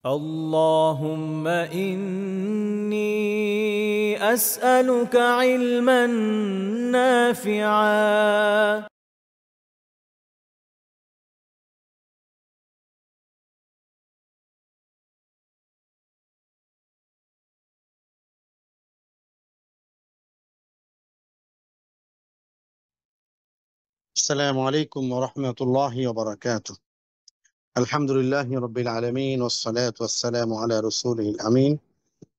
اللهم إني أسألك علما نافعا. السلام عليكم ورحمة الله وبركاته. الحمد لله رب العالمين، والصلاة والسلام على رسوله الأمين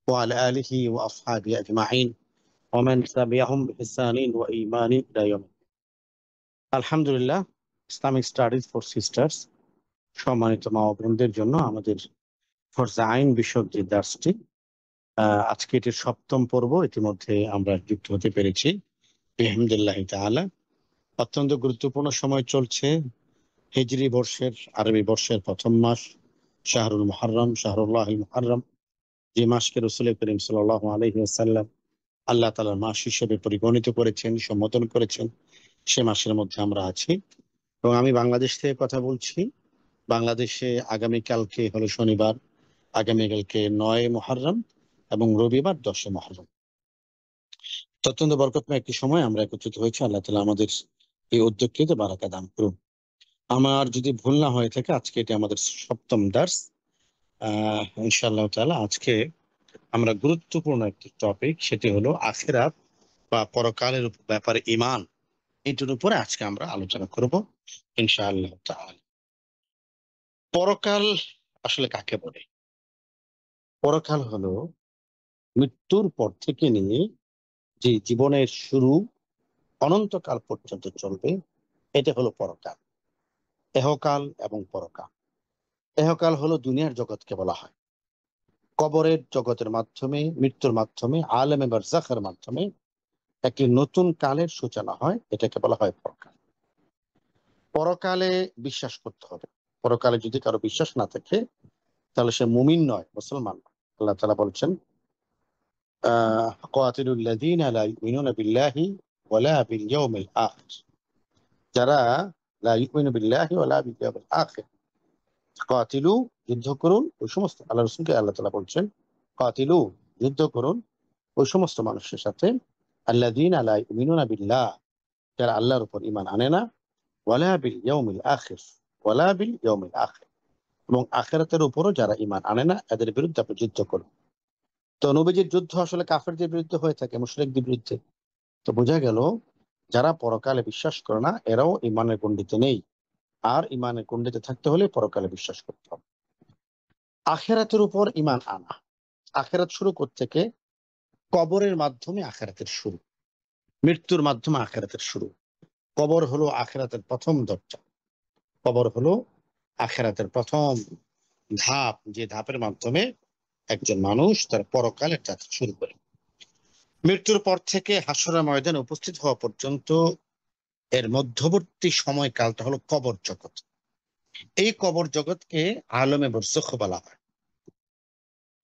وعلى آله وأصحابه أجمعين ومن تبعهم بإحسان وإيمان إلى يوم الدين। আলহামদুলিল্লাহ, Islamic studies for sisters সম্মানিত মা ও বোনদের জন্য আমাদের ফরজে আইন বিষয়ক যে দার্সটি, আজকে এটির সপ্তম পর্ব ইতিমধ্যে আমরা যুক্ত হতে পেরেছি আলহামদুলিল্লাহ তাআলা। অত্যন্ত গুরুত্বপূর্ণ সময় চলছে। হিজরি বর্ষের আরবি বর্ষের প্রথম মাস শাহরুল মুহাররম, শাহরুল্লাহিল মুহাররম, যে মাসকে রাসূল করিম সাল্লাল্লাহু আলাইহি ওয়াসাল্লাম আল্লাহ তাআলার মাস হিসেবে পরিগণিত করেছেন, সম্বোধন করেছেন, সে মাসের মধ্যে আমরা আছি। এবং আমি বাংলাদেশ থেকে কথা বলছি। বাংলাদেশে আগামীকালকে হলো শনিবার, আগামীকালকে ৯ মুহররম এবং রবিবার ১০ মুহররম। অত্যন্ত বরকতময় একটি সময় আমরা একত্রিত হয়েছি। আল্লাহ তাআলা আমাদের এই উদ্যোগটিতে বারাকা দান করুন। আমার যদি ভুল না হয়ে থাকে, আজকে এটি আমাদের সপ্তম দার্স। ইনশাআল্লাহ তাআলা আজকে আমরা গুরুত্বপূর্ণ একটি টপিক, সেটি হলো আখিরাত বা পরকালের ব্যাপারে ঈমান, এটার উপরে আজকে আমরা আলোচনা করব ইনশাআল্লাহ তাআলা। পরকাল আসলে কাকে বলে? পরকাল হলো মৃত্যুর পর থেকে নিয়ে যে জীবনের শুরু অনন্তকাল পর্যন্ত চলবে, এটা হলো পরকাল। এহকাল এবং পরকাল। এহকাল হলো দুনিয়ার জগৎকে বলা হয়। কবরের জগতের মাধ্যমে, মৃত্যুর মাধ্যমে, আলেমে বারজাখের মাধ্যমে একটি নতুন কালের সূচনা হয়, এটাকে বলা হয় পরকাল। পরকালে বিশ্বাস করতে হবে। পরকালে যদি কারো বিশ্বাস না থাকে, তাহলে সে মুমিন নয়, মুসলমান নয়। আল্লাহ তাআলা বলছেন, কাতিলুল লাযীনা লা ইউমিনুনা বিল্লাহি ওয়ালা বিল ইয়াউমিল আখির। যারা লা ইউমিনু বিল্লাহি ওয়ালা বিল ইয়াউমিল আখির, কাতিলু, যুদ্ধ করুন ওই সমস্ত, আল্লাহ রাসূলকে আল্লাহ তাআলা বলছেন কাতিলু, যুদ্ধ করুন ওই সমস্ত মানুষের সাথে, আল্লাযীনা লা ইউমিনুনা বিল্লাহ, যারা আল্লাহর উপর ঈমান আনে না, ওয়ালা বিল ইয়াউমিল আখির, ওয়ালা বিল ইয়াউমিল আখির, এবং আখিরাতের উপরও যারা ঈমান আনে না, এদের বিরুদ্ধে আপনি যুদ্ধ করুন। তো নবীজির যুদ্ধ আসলে কাফেরদের বিরুদ্ধে হয়ে থাকে, মুশরিকদের বিরুদ্ধে। তো বোঝা গেল যারা পরকালে বিশ্বাস করে না, এরাও ঈমানের গণ্ডিতে নেই। আর ঈমানের গণ্ডিতে থাকতে হলে পরকালে বিশ্বাস করতে হবে। আখিরাতের উপর ঈমান আনা। আখিরাত শুরু কোত্থেকে? কবরের মাধ্যমে আখিরাতের শুরু, মৃত্যুর মাধ্যমে আখিরাতের শুরু। কবর হলো আখিরাতের প্রথম দরজা। কবর হলো আখিরাতের প্রথম ধাপ, যে ধাপের মাধ্যমে একজন মানুষ তার পরকালের যাত্রা শুরু করে। মৃত্যুর পর থেকে হাসরের ময়দানে উপস্থিত হওয়া পর্যন্ত এর মধ্যবর্তী সময়কালটা হলো কবর জগৎ। এই কবর জগৎকে আলমে বরজখ বলা হয়।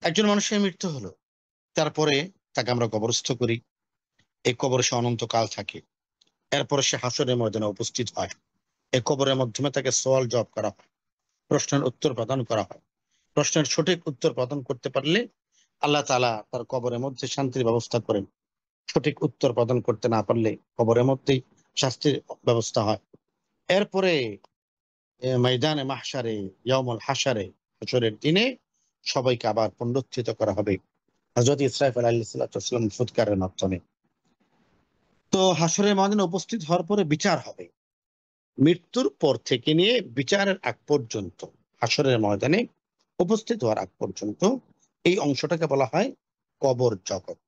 একজন মানুষের মৃত্যু হলো, তারপরে তাকে আমরা কবরস্থ করি। এই কবরে সে অনন্তকাল থাকে। এরপরে সে হাসরের ময়দানে উপস্থিত হয়। এই কবরের মাধ্যমে তাকে সওয়াল জবাব করা হয়, প্রশ্নের উত্তর প্রদান করা হয়। প্রশ্নের সঠিক উত্তর প্রদান করতে পারলে আল্লাহ তাআলা তার কবরের মধ্যে শান্তির ব্যবস্থা করেন। সঠিক উত্তর প্রদান করতে না পারলে কবরের মধ্যেই শাস্তির ব্যবস্থা হয়। এরপরে ময়দানে মাহশারে, ইয়াউমুল হাশারে, হাশরের দিনে সবাইকে আবার পুনরুত্থিত করা হবে হযরত ইসরাফিল আলাইহিস সালাম ফুৎকারের মাধ্যমে। তো হাশরের ময়দানে উপস্থিত হওয়ার পরে বিচার হবে। মৃত্যুর পর থেকে নিয়ে বিচারের আগ পর্যন্ত, হাশরের ময়দানে উপস্থিত হওয়ার আগ পর্যন্ত এই অংশটাকে বলা হয় কবর জগৎ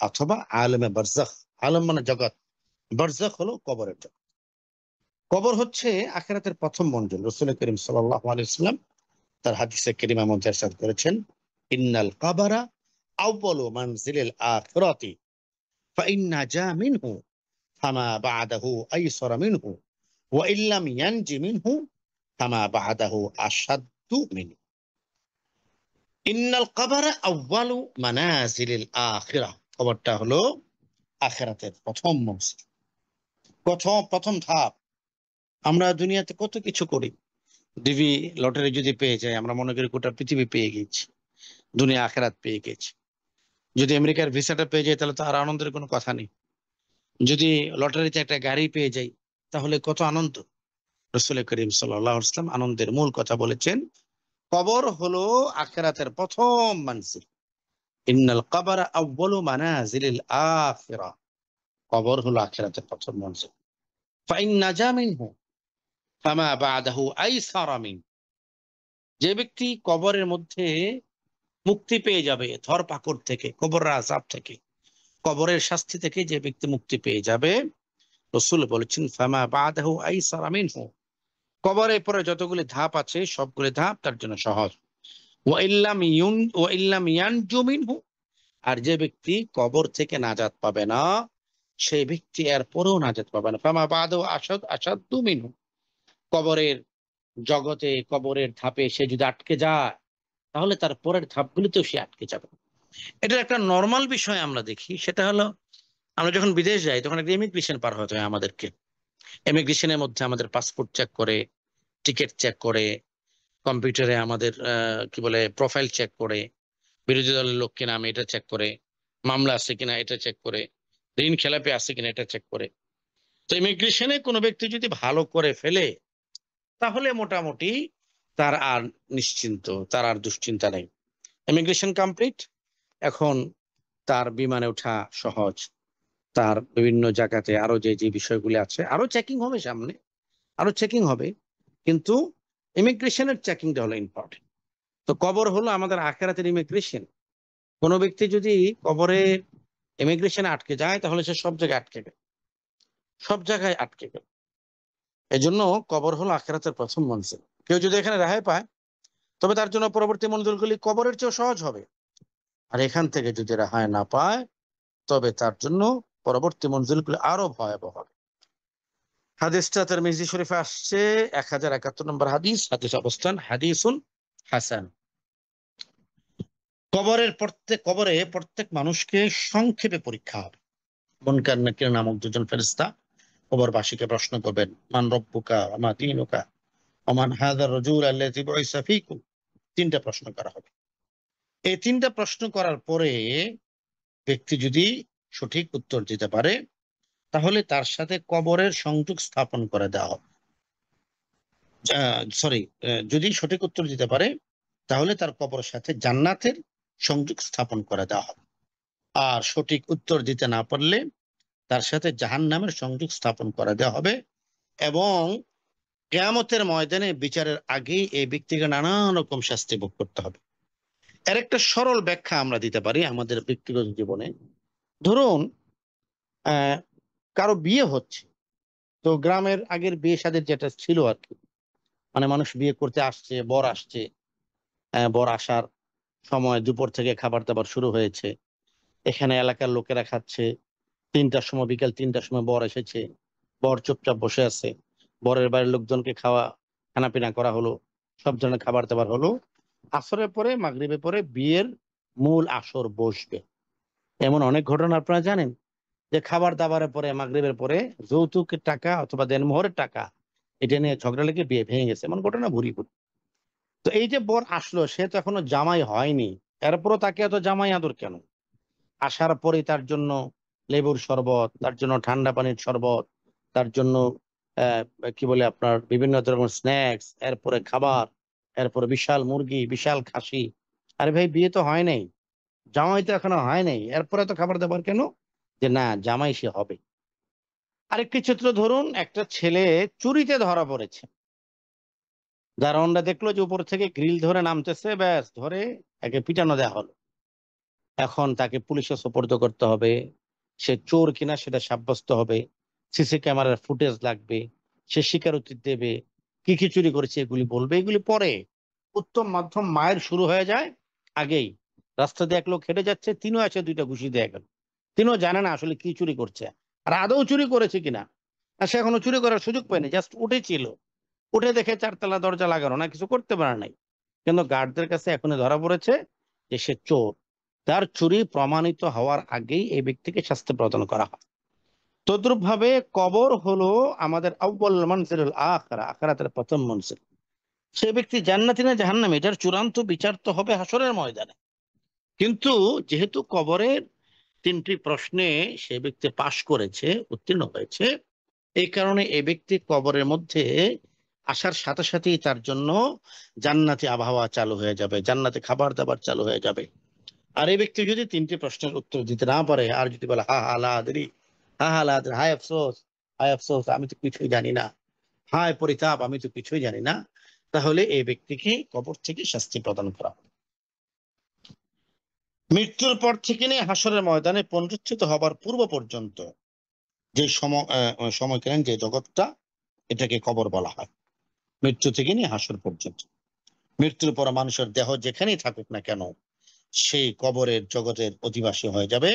অথবা আলেমে বারজাখ। আলম মানে জগৎ, বারজাখ হলো কবরের জগৎ। কবর হচ্ছে আখিরাতের প্রথম মঞ্জিল। রাসূল করিম সাল্লাল্লাহু আলাইহি ওয়াসাল্লাম তার হাদিসে কারিমা মধ্যে ইরশাদ করেছেন, ইন্নাল কবরা আউয়ালু মানজিলিল আখিরাতি ফাইন্না জা মিনহু ফামা বা'দাহু আইসারা মিনহু ওয়া ইল্লাম ইয়ানজি মিনহু ফামা বা'দাহু আশাদ্দু মিনহু। ইন্নাল কবরা আউয়ালু মানাজিলিল আখিরাহ। কবরটা হলো আখিরাতের প্রথম মঞ্জিল, প্রথম ধাপ। আমরা দুনিয়াতে কত কিছু করি, ডিভি লটারি যদি পেয়ে যায়, আমরা মনে করি গোটা পৃথিবী পেয়ে গেছি, দুনিয়া আখেরাত পেয়ে গেছি। যদি আমেরিকার ভিসাটা পেয়ে যায় তাহলে তো আর আনন্দের কোনো কথা নেই। যদি লটারিতে একটা গাড়ি পেয়ে যাই তাহলে কত আনন্দ। রাসূল করিম সাল্লাল্লাহু আলাইহি ওয়াসাল্লাম আনন্দের মূল কথা বলেছেন, কবর হলো আখিরাতের প্রথম মঞ্জিল। ইন্নাল কবরা আউয়ালু মানাজিলিল আখিরাহ। কবর হলো আখিরাতের প্রথম মঞ্জিল। ফাইন নাজা মিনহু ফামা বাদাহু আইসারা মিন। যে ব্যক্তি কবরের মধ্যে মুক্তি পেয়ে যাবে ধরপাকড় থেকে, কবরের আযাব থেকে, কবরের শাস্তি থেকে যে ব্যক্তি মুক্তি পেয়ে যাবে, রাসূল বলেছেন ফামা বাদাহু আইসারা মিনহু, কবরের পরে যতগুলি ধাপ আছে সবগুলি ধাপ তার জন্য সহজ। ওয়া ইল্লাম ইয়ানজু মিনহু, আর যে ব্যক্তি কবর থেকে নাজাত পাবে না, সেই ব্যক্তি এর পরেও নাজাত পাবে না। ফামা বাদাহু আসাদ্দু মিনহু, কবরের জগতে, কবরের ধাপে সে যদি আটকে যায় তাহলে তার পরের ধাপগুলিতেও সে আটকে যাবে। এটার একটা নর্মাল বিষয় আমরা দেখি, সেটা হলো আমরা যখন বিদেশ যাই তখন একটা ইমিগ্রেশন পার হতে হয় আমাদেরকে। ইমিগ্রেশনের মধ্যে আমাদের পাসপোর্ট চেক করে, টিকিট চেক করে, কম্পিউটারে আমাদের কি বলে প্রোফাইল চেক করে, বিরোধী দলের লোক কিনা আমি এটা চেক করে, মামলা আছে কিনা এটা চেক করে, ঋণ খেলাপি আছে কিনা এটা চেক করে। তো ইমিগ্রেশনে কোনো ব্যক্তি যদি ভালো করে ফেলে তাহলে মোটামুটি তার আর নিশ্চিন্ত, তার আর দুশ্চিন্তা নেই। ইমিগ্রেশন কমপ্লিট, এখন তার বিমানে ওঠা সহজ। তার বিভিন্ন জায়গাতে আরো যে যে বিষয়গুলি আছে, আরো চেকিং হবে সামনে, আরো চেকিং হবে, কিন্তু ইমিগ্রেশনের চেকিংটা হলো ইম্পর্টেন্ট। তো কবর হলো আমাদের আখিরাতের ইমিগ্রেশন। কোনো ব্যক্তি যদি কবরে ইমিগ্রেশনে আটকে যায় তাহলে সে সব জায়গায় আটকে গেল, সব জায়গায় আটকে গেল। এই জন্য কবর হলো আখিরাতের প্রথম মঞ্জিল। কেউ যদি এখানে রেহাই পায় তবে তার জন্য পরবর্তী মঞ্জিলগুলি কবরের চেয়েও সহজ হবে। আর এখান থেকে যদি রেহাই না পায় তবে তার জন্য পরবর্তী মঞ্জিলগুলি আরো ভয়াবহ হবে। হাদিসটা তিরমিজি শরীফে আসছে 1071 নম্বর হাদিস, হাদিস অবস্থান হাদিসুন হাসান। কবরে প্রত্যেক মানুষকে সংক্ষেপে পরীক্ষা হবে। মুনকার নাকির নামক দুজন ফেরেশতা কবরবাসীকে প্রশ্ন করবেন, মান রব্বুকা ওয়া মা দীনুকা ওয়া মান হাযার রাজুল আল্লাযী বুইসা ফীকুম। তিনটা প্রশ্ন করা হবে। এই তিনটা প্রশ্ন করার পরে ব্যক্তি যদি সঠিক উত্তর দিতে পারে তাহলে তার সাথে কবরের সংযোগ স্থাপন করে দেওয়া হবে। সরি, যদি সঠিক উত্তর দিতে পারে তাহলে তার কবরের সাথে জান্নাতের সংযোগ স্থাপন করে দেওয়া হবে। আর সঠিক উত্তর দিতে না পারলে তার সাথে জাহান্নামের সংযোগ স্থাপন করে দেওয়া হবে। এবং কিয়ামতের ময়দানে বিচারের আগেই এই ব্যক্তিকে নানান রকম শাস্তি ভোগ করতে হবে। এর একটা সরল ব্যাখ্যা আমরা দিতে পারি আমাদের ব্যক্তিগত জীবনে। ধরুন কারো বিয়ে হচ্ছে, তো গ্রামের আগের বিয়ে শাদীর যেটা ছিল আর কি, মানে মানুষ বিয়ে করতে আসছে, বর আসছে, বর আসার সময় দুপুর থেকে খাবার দাবার শুরু হয়েছে, এখানে এলাকার লোকেরা খাচ্ছে, 3টার সময়, বিকেল 3টার সময় বর এসেছে, বর চুপচাপ বসে আছে, বরের বাড়ির লোকজনকে খানাপিনা করা হলো, সব ধরনের খাবার দাবার হলো। আসরের পরে, মাগরিবের পরে বিয়ের মূল আসর বসবে। এমন অনেক ঘটনা আপনারা জানেন যে খাবার দাবারের পরে, মাগরিবের পরে যৌতুকের টাকা অথবা দেনমোহরের টাকা এটা নিয়ে ঝগড়া লেগে বিয়ে ভেঙে গেছে, এমন ঘটনা ভুরি ভুরি। তো এই যে বর আসলো, সে তো এখনো জামাই হয়নি, এরপরও তাকে এত জামাই আদর কেন? আসার পরে তার জন্য লেবুর শরবত, তার জন্য ঠান্ডা পানির শরবত, তার জন্য আহ কি বলে আপনার বিভিন্ন ধরনের স্ন্যাক্স, এরপরে খাবার, এরপরে বিশাল মুরগি, বিশাল খাসি। আরে ভাই, বিয়ে তো হয় নাই, জামাই তো এখনো হয় নাই, এরপরে তো খাবার দাবার কেন? যে না, জামাই সে হবে। আরেকটি চিত্র ধরুন, একটা ছেলে চুরিতে ধরা পড়েছে, দারোয়ানরা দেখলো যে উপর থেকে গ্রিল ধরে নামতেছে, ব্যাস ধরে একে পিটানো দেওয়া হলো। এখন তাকে পুলিশে সোপর্দ করতে হবে, সে চোর কিনা সেটা সাব্যস্ত হবে, সিসি ক্যামেরার ফুটেজ লাগবে, সে স্বীকারোক্তি দেবে, কি কি চুরি করেছে এগুলি বলবে। এগুলি পরে উত্তম মাধ্যম মায়ের শুরু হয়ে যায় আগেই। রাস্তা দিয়ে এক লোক হেঁটে যাচ্ছে, তিনিও এসে 2টা ঘুষি দিয়ে গেল, তিনিও জানে না আসলে কি চুরি করছে আর আদৌ চুরি করেছে কিনা। আর সে এখনো চুরি করার সুযোগ পায়নি, জাস্ট উঠেছিল, উঠে দেখে 4তলা দরজা লাগানো, না কিছু করতে পারে নাই, কিন্তু গার্ডদের কাছে এখনই ধরা পড়েছে যে সে চোর। তার চুরি প্রমাণিত হওয়ার আগেই এই ব্যক্তিকে শাস্তি প্রদান করা হয়। তদ্রুপ ভাবে কবর হলো আমাদের আউয়াল মানজিলুল আখিরা, আখিরাতের প্রথম মঞ্জিল। সে ব্যক্তি জান্নাতি না জাহান্নামী এটার চূড়ান্ত বিচার তো হবে হাসরের ময়দানে। কিন্তু যেহেতু কবরের 3টি প্রশ্নে সে ব্যক্তি পাশ করেছে, উত্তীর্ণ হয়েছে, এই কারণে এই ব্যক্তি কবরের মধ্যে আসার সাথে সাথেই তার জন্য জান্নাতি আবহাওয়া চালু হয়ে যাবে, জান্নাতি খাবার দাবার চালু হয়ে যাবে। আর এই ব্যক্তি যদি 3টি প্রশ্নের উত্তর দিতে না পারে, আর যদি বলে হা হা লা আদরি, হা হা লা আদরি, হায় আফসোস, হায় আফসোস, আমি তো কিছুই জানি না, হায় পরিতাপ, আমি তো কিছুই জানি না, তাহলে এই ব্যক্তিকে কবর থেকে শাস্তি প্রদান করা হবে। মৃত্যুর পর থেকে নিয়ে হাসরের ময়দানে পুনরুত্থিত হবার পূর্ব পর্যন্ত যে সময়কালীন যে জগৎটা, এটাকে কবর বলা হয়। মৃত্যু থেকে নিয়ে হাসর পর্যন্ত, মৃত্যুর পর মানুষের দেহ যেখানেই থাকুক না কেন, সেই কবরের জগতের অধিবাসী হয়ে যাবে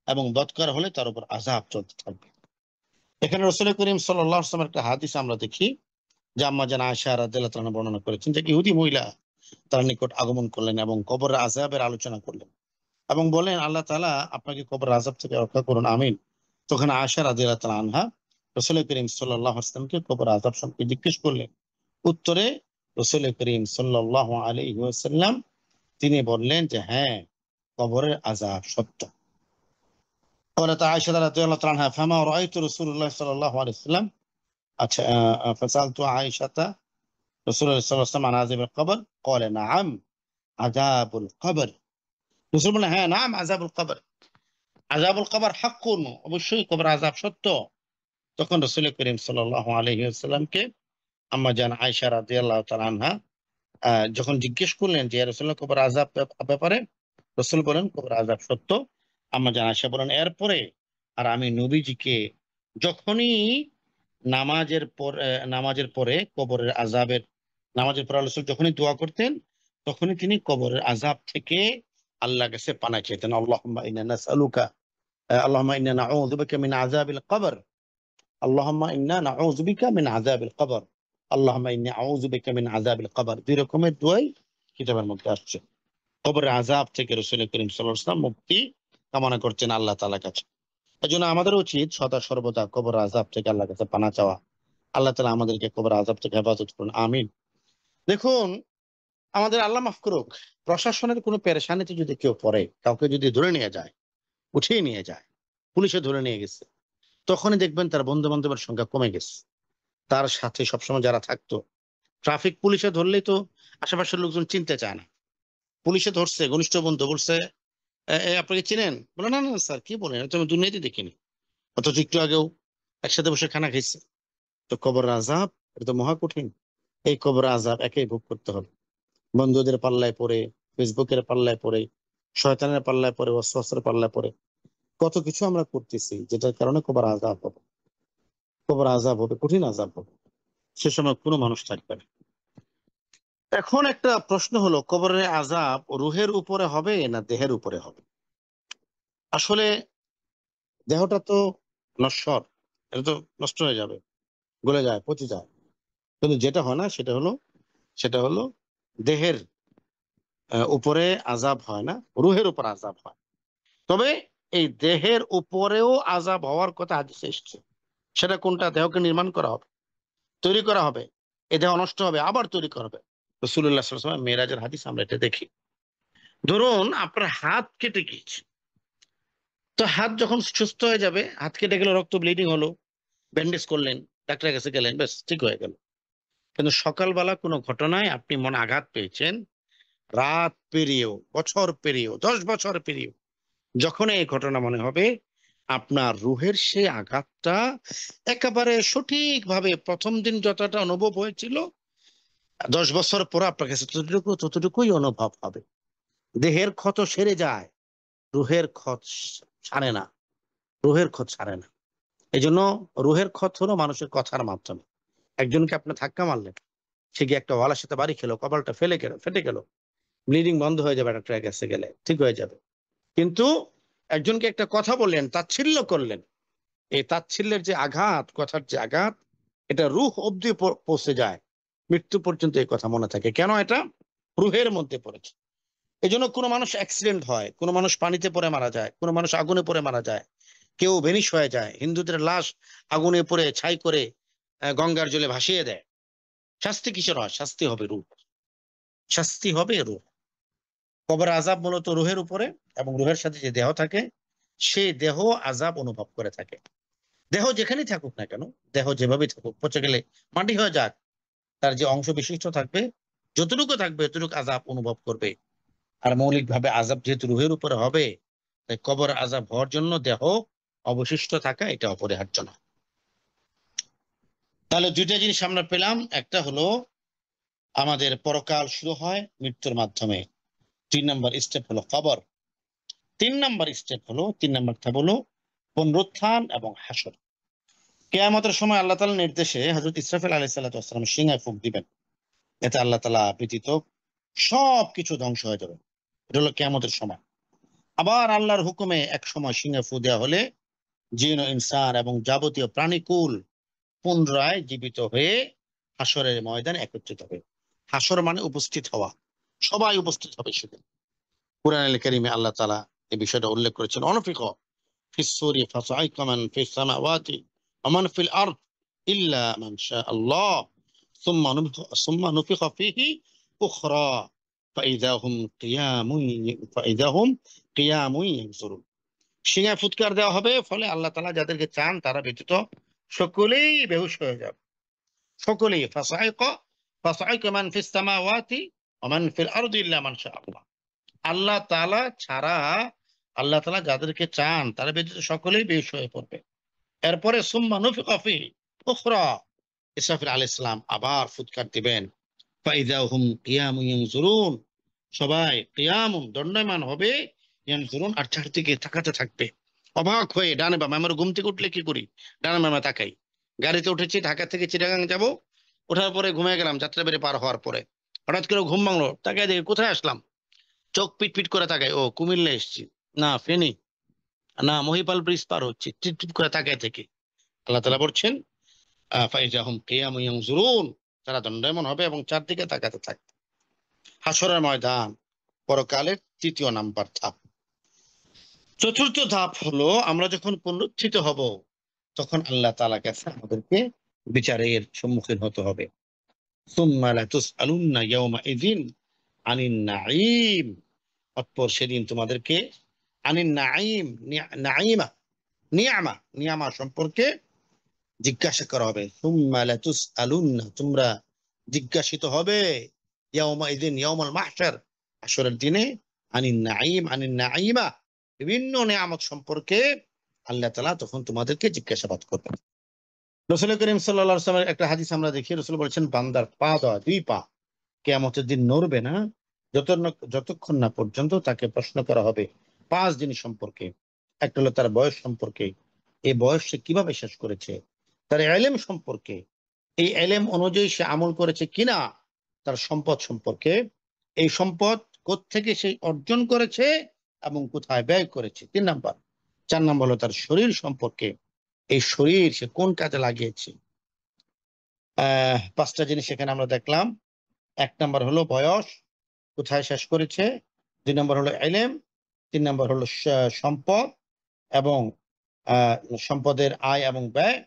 এবং বৎকার হলে তার উপর আযাব চলতে থাকবে। এখানে রাসূল করিম সাল্লাল্লাহু আলাইহি ওয়াসাল্লামের একটা হাদিস আমরা দেখি, যে আম্মা জান আয়েশা রাদিয়াল্লাহু তাআলা বর্ণনা করেছেন যে ইহুদি মহিলা তার নিকট আগমন করলেন এবং কবরের আযাবের আলোচনা করলেন এবং বলেন, আল্লাহ তাআলা আপনাকে কবরের আযাব থেকে রক্ষা করুন, আমিন। তখন আয়েশা রাদিয়াল্লাহু তাআলা আনহা রাসূল করিম সাল্লাল্লাহু আলাইহি ওয়াসাল্লামকে কবরের আযাব সম্পর্কে জিজ্ঞেস করলেন। উত্তরে রাসূল করিম সাল্লাল্লাহু আলাইহি ওয়াসাল্লাম তিনি বললেন যে হ্যাঁ, কবরের আযাব সত্য। قالت عائشة رضي الله تعالى عنها فما رأيت رسول الله صلى الله عليه وسلم فسألت عائشة رسول الله صلى الله عليه وسلم عن عذاب القبر قال نعم عذاب القبر। রসুল বলেন হ্যাঁ, নাম আযাবুল কবর, আযাবুল কবর হাক্কুন, অবশ্যই কবর আযাব সত্য। তখন রাসূল করিম সাল্লাল্লাহু আলাইহি ওয়াসাল্লামকে আম্মা জান আয়েশা রাদিয়াল্লাহু তাআলা আনহা যখন জিজ্ঞেস করলেন যে ইয়া রাসূলুল্লাহ কবর আযাব ব্যাপারে, রাসূল বলেন কবর আযাব সত্য। আম্মা জান আয়েশা বলেন এরপরে আর আমি নবীজিকে যখনই নামাজের পরে কবরের আযাবের, নামাজের পরে রাসূল যখনই দোয়া করতেন, তখনই তিনি কবরের আযাব থেকে আল্লাহর কাছে পানাহ চাইতেন। আল্লাহুম্মা ইন্না নাসআলুকা, আল্লাহুম্মা ইন্না নাউযু বিকা মিন আযাবিল কবর, আল্লাহুম্মা ইন্না নাউযু বিকা মিন আযাবিল কবর, আল্লাহুম্মা ইন্নী আউযু বিকা মিন আযাবিল কবর। দুই রকমের দোয়াই কিতাবের মধ্যে আসছে। কবরের আযাব থেকে রাসূল করিম সাল্লাল্লাহু আলাইহি ওয়াসাল্লাম মুক্তি কামনা করছেন আল্লাহ তাআলার কাছে। এজন্য আমাদের উচিত সদা সর্বদা কবরের আযাব থেকে আল্লাহর কাছে পানাহ চাওয়া। আল্লাহ তাআলা আমাদেরকে কবরের আযাব থেকে হেফাজত করুন, আমিন। দেখুন, আমাদের আল্লাহ মাফ করুক, প্রশাসনের কোনো পেরেশানিতে যদি কেউ পড়ে, কাউকে যদি ধরে নিয়ে যায়, উঠিয়ে নিয়ে যায়, পুলিশে ধরে নিয়ে গেছে, তখনই দেখবেন তার বন্ধু বান্ধবের সংখ্যা কমে গেছে। তার সাথে সবসময় যারা থাকতো, ট্রাফিক পুলিশে ধরলেই তো আশেপাশের লোকজন চিনতে চায় না। পুলিশে ধরছে, ঘনিষ্ঠ বন্ধু বলছে আপনাকে চিনেন, বলে না না স্যার, কি বলেন, এটা তো আমি দুনিয়াতে দেখিনি। অথচ একটু আগেও একসাথে বসে খানা খাইছে। তো কবর আযাব এটা তো মহা কঠিন। এই কবর আযাব একাই ভোগ করতে হবে। বন্ধুদের পাল্লায় পড়ে, ফেসবুকের পাল্লায় পড়ে, শয়তানের পাল্লায় পড়ে, ওয়াসওয়াসার পাল্লায় পড়ে কত কিছু আমরা করতেছি, যেটার কারণে কবর আযাব হবে। কবর আযাব হবে, কঠিন আযাব হবে, সে সময় কোনো মানুষ থাকবে না। এখন একটা প্রশ্ন হলো, কবরের আযাব রুহের উপরে হবে না দেহের উপরে হবে? আসলে দেহটা তো নশ্বর, এটা তো নষ্ট হয়ে যাবে, গলে যায়, পচে যায়। কিন্তু যেটা হয় না সেটা হলো দেহের উপরে আযাব হয় না, রুহের উপর আযাব হয়। তবে এই দেহের উপরেও আযাব হওয়ার কথা হাদিসে এসেছে। সেটা কোনটা? দেহকে নির্মাণ করা হবে, তৈরি করা হবে, এ দেহ নষ্ট হবে, আবার তৈরি করা হবে। রাসূলুল্লাহ সাল্লাল্লাহু আলাইহি ওয়াসাল্লাম মেরাজের হাদিস আমরা এটা দেখি। ধরুন আপনার হাত কেটে গিয়েছে, তো হাত যখন সুস্থ হয়ে যাবে, হাত কেটে গেলে রক্ত ব্লিডিং হলো, ব্যান্ডেজ করলেন, ডাক্তারের কাছে গেলেন, ব্যাস ঠিক হয়ে গেল। কিন্তু সকালবেলা কোনো ঘটনায় আপনি মনে আঘাত পেয়েছেন, রাত পেরিয়েও, বছর পেরিয়েও, 10 বছর পেরিয়েও যখন এই ঘটনা মনে হবে, আপনার রুহের সেই আঘাতটা একেবারে সঠিকভাবে প্রথম দিন যতটা অনুভব হয়েছিল, 10 বছর পর আপনার কাছে ততটুকুই অনুভব হবে। দেহের ক্ষত সেরে যায়, রুহের ক্ষত সারে না, রুহের ক্ষত সারে না। এই জন্য রুহের ক্ষত হলো মানুষের কথার মাধ্যমে। একজনকে আপনি ধাক্কা মারলেন, সে গিয়ে একটা ওয়ালার সাথে বাড়ি খেলো, কপালটা ফেটে গেল, ব্লিডিং বন্ধ হয়ে যাবে, ডাক্তারের কাছে গেলে ঠিক হয়ে যাবে। কিন্তু একজনকে একটা কথা বললেন, তাচ্ছিল্য করলেন, এই তাচ্ছিল্যের যে আঘাত, কথার যে আঘাত, এটা রুহ অব্দি পৌঁছে যায়, মৃত্যু পর্যন্ত এই কথা মনে থাকে। কেন? এটা রুহের মধ্যে পড়েছে। এই জন্য কোনো মানুষ অ্যাক্সিডেন্ট হয়, কোনো মানুষ পানিতে পড়ে মারা যায়, কোনো মানুষ আগুনে পড়ে মারা যায়, কেউ ভেনিশ হয়ে যায়, হিন্দুদের লাশ আগুনে পড়ে ছাই করে গঙ্গার জলে ভাসিয়ে দেয়, শাস্তি কিসের হয়? শাস্তি হবে রূহ, শাস্তি হবে রূহ। কবর আযাব মূলত রূহের উপরে, এবং রূহের সাথে যে দেহ থাকে সেই দেহ আযাব অনুভব করে থাকে। দেহ যেখানেই থাকুক না কেন, দেহ যেভাবেই থাকুক, পচে গেলে মাটি হয়ে যাক, তার যে অংশ বিশিষ্ট থাকবে, যতটুকু থাকবে এতটুকু আযাব অনুভব করবে। আর মৌলিকভাবে আযাব যেহেতু রূহের উপরে হবে, তাই কবর আযাব হওয়ার জন্য দেহ অবশিষ্ট থাকা এটা অপরিহার্য না। তাহলে দুইটা জিনিস আমরা পেলাম, একটা হলো আমাদের পরকাল শুরু হয় মৃত্যুর মাধ্যমে, 3 নম্বর স্টেপ হলো কবর। 3 নম্বর ধাপ হলো পুনরুত্থান এবং হাসর। কিয়ামতের সময় আল্লাহ তাআলার নির্দেশে হযরত ইসরাফিল আলাইহিস সালাম সিংহায় ফুঁক দিবেন। এতে আল্লাহ তাআলা ব্যতীত সবকিছু ধ্বংস হয়ে যাবে। এটা হলো কিয়ামতের সময়। আবার আল্লাহর হুকুমে এক সময় সিংহে ফু দেওয়া হলে জিন ও ইনসান এবং যাবতীয় প্রাণীকুল পুনরায় জীবিত হয়ে হাসরের ময়দানে একত্রিত হবে। হাসর মানে উপস্থিত হওয়া, সবাই উপস্থিত হবে সেদিন। কুরআনুল কারীমে আল্লাহ তাআলা এই বিষয়টা উল্লেখ করেছেন, অনফিক ফিস সূরি ফাসাইকা মান ফিস সামাওয়াতি ওয়া মান ফিল আরদ ইল্লা মান শা আল্লাহ সুম্মা নুফিখা ফীহি উখরা ফাইযা হুম কিয়ামুন ইয়ানজুরুন। সিংহে ফুৎকার দেওয়া হবে, ফলে আল্লাহ তাআলা যাদেরকে চান তারা ব্যতীত সকলেই বেহুশ হয়ে যাবে। সকলেই ফাসাইকা মান ফিস সামাওয়াতি ওয়া মান ফিল আরদি ইল্লা মান শা আল্লাহ। আল্লাহ তাআলা ছাড়া, আল্লাহ তাআলা যাদেরকে চান তারা ব্যতীত সকলেই বেহুশ হয়ে পড়বে। এরপরে সুম্মা নুফিখা ফীহি উখরা, ইসরাফিল আলাইহিস সালাম আবার ফুৎকার দিবেন। ফাইযা হুম কিয়ামুন ইয়ানজুরুন, সবাই কিয়ামুন দণ্ডায়মান হবে, ইয়ানজুরুন আর চারদিকে তাকাতে থাকবে অবাক হয়ে। ডানে বামে, আমরা ঘুম থেকে উঠলে কি করি? ডানে বামে তাকাই। গাড়িতে উঠেছি, ঢাকা থেকে চিটাগাং যাব, ওঠার পরে ঘুমিয়ে গেলাম, যাত্রা বেড়ে পার হওয়ার পরে হঠাৎ করে ঘুম ভাঙলো, তাকাই দেখি কোথায় আসলাম, চোখ পিট পিট করে তাকাই, ও কুমিল্লা এসেছি, না ফেনী, না মহিপাল ব্রিজ পার হচ্ছে, টিপ টিপ করে তাকাই থেকে আল্লাহ তাআলা বলছেন ফাইযা হুম কিয়ামুন ইয়ানজুরুন, তারা দণ্ডায়মান হবে এবং চারদিকে তাকাতে থাকবে। হাসরের ময়দান পরকালের 3 নম্বর ধাপ। 4র্থ ধাপ হলো আমরা যখন পুনরুত্থিত হব তখন আল্লাহ তাআলার কাছে আমাদেরকে বিচারের সম্মুখীন হতে হবে। সুম্মা লাতুসআলুন্না ইয়াওমাইযিন আনিন নাঈম, অতঃপর সেদিন তোমাদেরকে আনিন নাঈম, নিয়ামা সম্পর্কে জিজ্ঞাসা করা হবে। সুম্মা লাতুসআলুন্না, তোমরা জিজ্ঞাসিত হবে, ইয়াওমাইযিন ইয়াউমুল মাহশার, হাসরের দিনে, আনিন নাঈমা, বিভিন্ন নিয়ামত সম্পর্কে আল্লাহ তাআলা তখন তোমাদেরকে জিজ্ঞাসাবাদ করবেন। রাসূল করিম সাল্লাল্লাহু আলাইহি ওয়াসাল্লামের একটা হাদিস আমরা দেখি, রাসূল বলেছেন বান্দার পা দেওয়া 2 পা কিয়ামতের দিন নড়বে না যতক্ষণ না পর্যন্ত তাকে প্রশ্ন করা হবে 5 জিনিস সম্পর্কে। একটা হলো তার বয়স সম্পর্কে, এই বয়স সে কিভাবে শেষ করেছে, তার ইলম সম্পর্কে, এই ইলম অনুযায়ী সে আমল করেছে কিনা, তার সম্পদ সম্পর্কে, এই সম্পদ কোত্থেকে সে অর্জন করেছে এবং কোথায় ব্যয় করেছে, 3 নম্বর। 4 নম্বর হলো তার শরীর সম্পর্কে, এই শরীর সে কোন কাজে লাগিয়েছে। 5টা জিনিস এখানে আমরা দেখলাম। 1 নম্বর হলো বয়স, কোথায় শেষ করেছে। 2 নম্বর হলো ইলম। 3 নম্বর হলো সম্পদ এবং সম্পদের আয় এবং ব্যয়,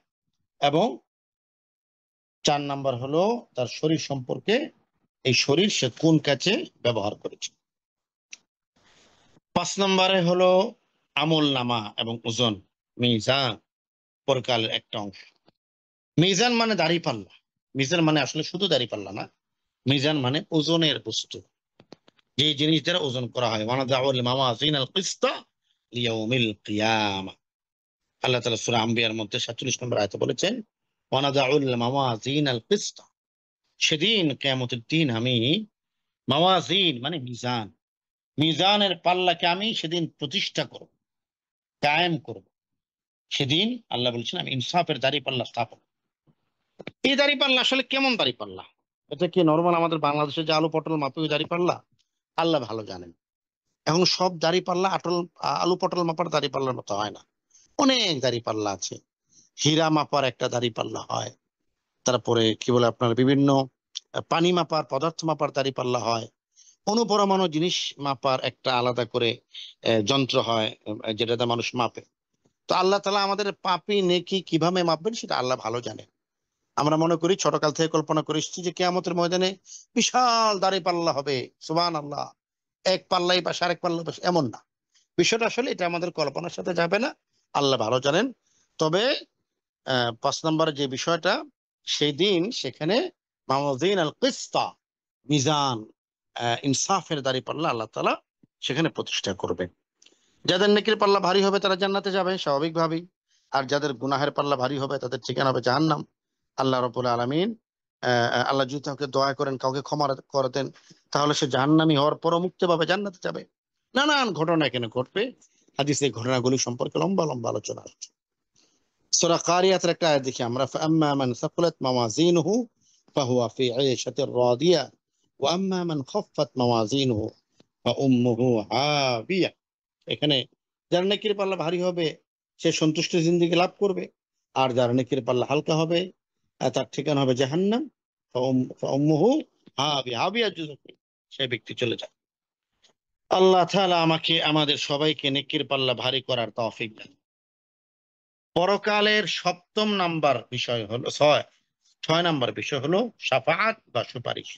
এবং 4 নম্বর হলো তার শরীর সম্পর্কে, এই শরীর সে কোন কাজে ব্যবহার করেছে। 5 নম্বরে হলো আমল নামা এবং ওজন, মিজান, পরকালের একটা অংশ। মিজান মানে দাঁড়িপাল্লা, মিজান মানে আসলে শুধু দাঁড়িপাল্লা না, মিজান মানে ওজনের বস্তু, যে জিনিস দ্বারা ওজন করা হয়। ওয়ানাদাউল মাওয়াজিনাল কিসতা লিয়াউমিল কিয়ামা, আল্লাহ তাআলা সূরা আম্বিয়ার মধ্যে 47 নম্বর আয়াতে বলেছেন ওয়ানাদাউল মাওয়াজিনাল কিসতা, সেদিন কিয়ামতের দিন আমি, মাওয়াজিন মানে মিজান, মিজানের পাল্লাকে আমি সেদিন প্রতিষ্ঠা করব, কায়েম করব। সেদিন আল্লাহ বলছেন আমি ইনসাফের দাঁড়িপাল্লা স্থাপন। এই দাঁড়িপাল্লা আসলে কেমন দাঁড়িপাল্লা? এটা কি নরমাল আমাদের বাংলাদেশে যে আলু পটল মাপে ওই দাঁড়িপাল্লা? আল্লাহ ভালো জানেন। এখন সব দাঁড়িপাল্লা আলু পটল মাপার দাঁড়িপাল্লার মতো হয় না, অনেক দাঁড়িপাল্লা আছে। হীরা মাপার একটা দাঁড়িপাল্লা হয়, তারপরে কি বলে আপনার বিভিন্ন পানি মাপার, পদার্থ মাপার দাঁড়িপাল্লা হয়, অনুপরমাণু জিনিস মাপার একটা আলাদা করে যন্ত্র হয়, যেটাতে মানুষ মাপে। তো আল্লাহ তাআলা আমাদের পাপী নেকি কিভাবে মাপবেন সেটা আল্লাহ ভালো জানেন। আমরা মনে করি, ছোটকাল থেকে কল্পনা করে এসেছি যে কিয়ামতের ময়দানে বিশাল দাঁড়িপাল্লা হবে, সুবহানাল্লাহ, এক পাল্লাই পাশে আরেক পাল্লা পাশে, এমন না। বিষয়টা আসলে এটা আমাদের কল্পনার সাথে যাবে না, আল্লাহ ভালো জানেন। তবে 5 নম্বরে যে বিষয়টা, সেই দিন সেখানে মাওয়াজিন আল কিসতা, মিজান, ইনসাফের দাঁড়িপাল্লা আল্লাহ তাআলা সেখানে প্রতিষ্ঠা করবেন। যাদের নেকির পাল্লা ভারী হবে তারা জান্নাতে যাবে স্বাভাবিকভাবেই, আর যাদের গুনাহের পাল্লা ভারী হবে তাদের ঠিকানা হবে জাহান্নাম। আল্লাহ রাব্বুল আলামিন, আল্লাহ যদি কাউকে দয়া করেন, কাউকে ক্ষমা করে দেন, তাহলে সে জাহান্নামী হওয়ার পরও মুক্তি পাবে, জান্নাতে যাবে। নানান ঘটনা এখানে ঘটবে, হাদিসে এই ঘটনাগুলি সম্পর্কে লম্বা লম্বা আলোচনা আসছে। সূরা কারিয়াতের একটা আয়াত দেখি আমরা, ফাআম্মা মান সাকুলাত মাওয়াজিনুহু ফাহুয়া ফি ঈশাতির রাদিয়া ওয়া আম্মা মান খাফফাত মাওয়াজিনুহু ফাউম্মুহু হাবিয়া। এখানে যার নেকির পাল্লা ভারী হবে সে সন্তুষ্ট জিন্দেগি লাভ করবে, আর যার নেকির পাল্লা হালকা হবে তার ঠিকানা হবে জাহান্নাম। ফাউম্মুহু হাবিয়া, হাবিয়া জুজুকি, সে ব্যক্তি চলে যায়। আল্লাহ তাআলা আমাকে আমাদের সবাইকে নেকির পাল্লা ভারী করার তৌফিক দেন। পরকালের 7ম নাম্বার বিষয় হলো, 6 নাম্বার বিষয় হলো শাফাআত বা সুপারিশ।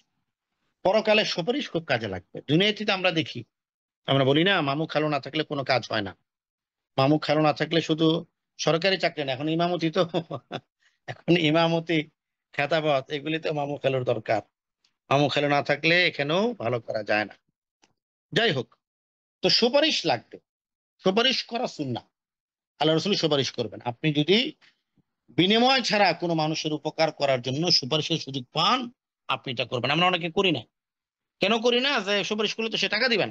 পরকালে সুপারিশ খুব কাজে লাগবে। দুনিয়াতে তো আমরা দেখি, আমরা বলি না মামু খালু না থাকলে কোনো কাজ হয় না, মামু খালু না থাকলে শুধু সরকারি চাকরি না, এখন ইমামতি তো এখন ইমামতি, খেতাবত, এগুলিতে মামু খালুর দরকার। মামু খালু না থাকলে এখানেও ভালো করা যায় না। যাই হোক, তো সুপারিশ লাগবে, সুপারিশ করা সুন্নাহ। আল্লাহ রাসূল সুপারিশ করবেন। আপনি যদি বিনিময় ছাড়া কোনো মানুষের উপকার করার জন্য সুপারিশের সুযোগ পান, আপনি এটা করবেন। আমরা অনেকে করি না। কেন করি না? যে সুপারিশ করলে তো সে টাকা দিবেন,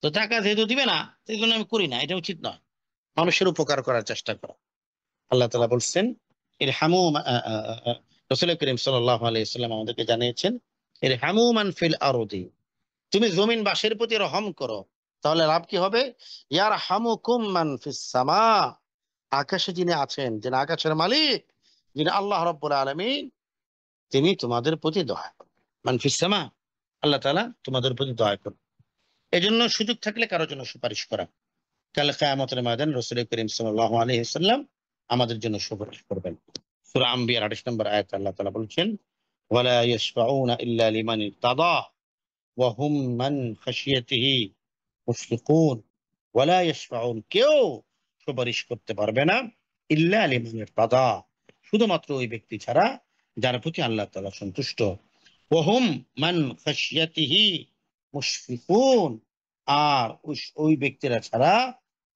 তো টাকা যেহেতু দিবে না সেই জন্য আমি করি না, এটা উচিত নয়। মানুষের উপকার করার চেষ্টা করা। আল্লাহ তাআলা বলছেন, ইরহামু, রাসূল করিম সাল্লাল্লাহু আলাইহি ওয়াসাল্লাম আমাদেরকে জানিয়েছেন, ইরহামু মান ফিল আরদি, তুমি জমিনবাসীর প্রতি রহম করো, তাহলে লাভ কি হবে? ইয়ারহামুকুম মান ফিস সামা, আকাশে যিনি আছেন, যিনি আকাশের মালিক, যিনি আল্লাহ রাব্বুল আলামিন, তিনি তোমাদের প্রতি দয়া করবেন। মান ফিস সামা, আল্লাহ তাআলা তোমাদের প্রতি দয়া করবেন। এজন্য সুযোগ থাকলে কারোর জন্য সুপারিশ করা। কাল কিয়ামতের ময়দানে রাসূল করিম সাল্লাল্লাহু আলাইহি ওয়াসাল্লাম আমাদের জন্য সুপারিশ করবেন। সূরা আম্বিয়ার 28 নম্বর আয়াতে আল্লাহ তাআলা বলছেন, ওয়ালা ইয়াশফাউনা ইল্লা লিমান ইরতাদা ওয়া হুম মান খাশিয়াতিহি মুশফিকুন। ওয়ালা ইয়াশফাউন, কেউ সুপারিশ করতে পারবে না, ইল্লা লিমান ইরতাদা, শুধুমাত্র ওই ব্যক্তি ছাড়া যার প্রতি আল্লাহ তাআলা সন্তুষ্ট। ওয়া হুম মান খাশিয়াতিহি মুশফিকুন, আর ওই ব্যক্তিরা ছাড়া